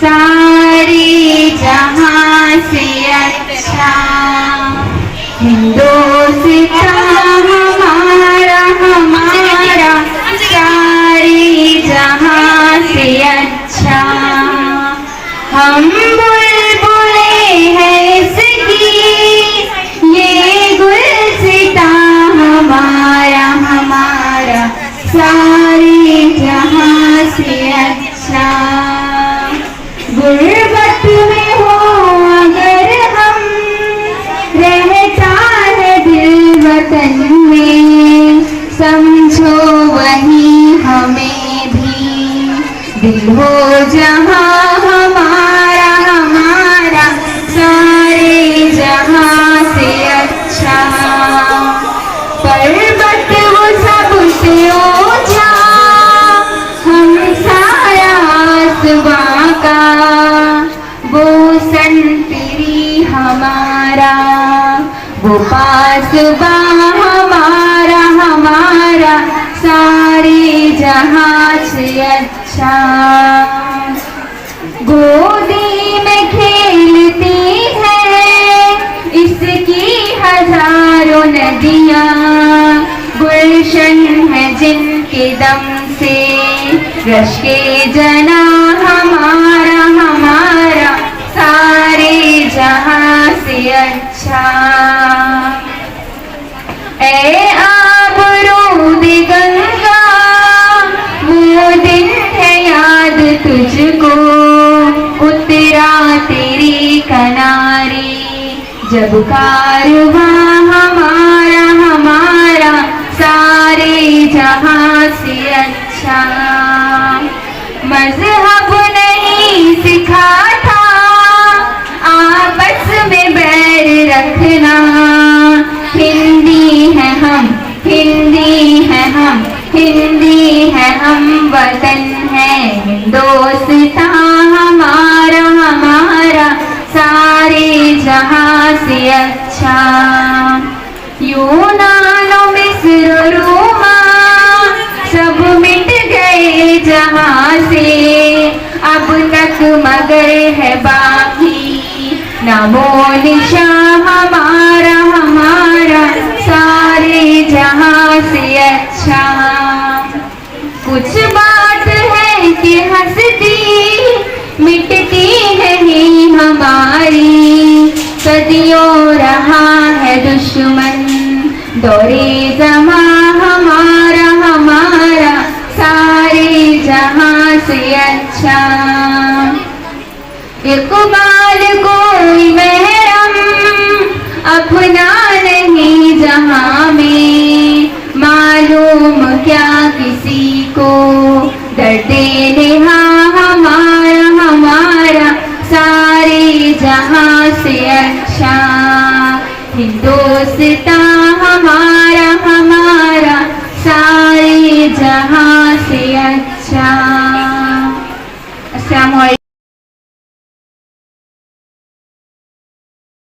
सारे जहां से अच्छा। हिंदुस्तान हमारा हमारा सारे जहां से अच्छा। हम बुलबुले हैं इसकी ये गुलसितां हमारा हमारा सारे जहां से अच्छा। गुर्बत में हो अगर हम रहता है दिल वतन में, समझो वही हमें भी दिल हो जहां हमारा हमारा सारे जहां से अच्छा। पर्वत वो सबसे ऊंचा हम सारा आसमां का, वो संतरी हमारा वो पासबा हमारा हमारा सारे जहां से अच्छा। गोदी में खेलती है इसकी हजारों नदियां, गुलशन है जिनके दम से रश्के जना हमारा हमारा सारे जहां से अच्छा। ए आबरूद गंगा वो दिन है याद तुझको, उतरा तेरी किनारे जब कारवां हमारा हमारा सारे जहां से अच्छा। मजहब नहीं सिखाता आपस में बैर रखना, हिंदी है हम हिंदी है हम हिंदी है हम वतन है हिंदुस्तान हमारा हमारा सारे जहां से अच्छा। यूनान मिस्र रोमा सब मिट गए जहां से, अब तक मगर है बाकी नामो निशान हमारा हमारा सारे जहां से अच्छा। कुछ बात है कि हंसती मिटती नहीं हमारी, सदियों रहा है दुश्मन दौरे जमा हमारा हमारा सारे जहां से अच्छा। इकबाल कोई महरम अपना नहीं जहां में, मालूम क्या किसी को दर्द नेहा हमारा हमारा सारे जहां से अच्छा। हिंदुस्तान हमारा हमारा सारे जहां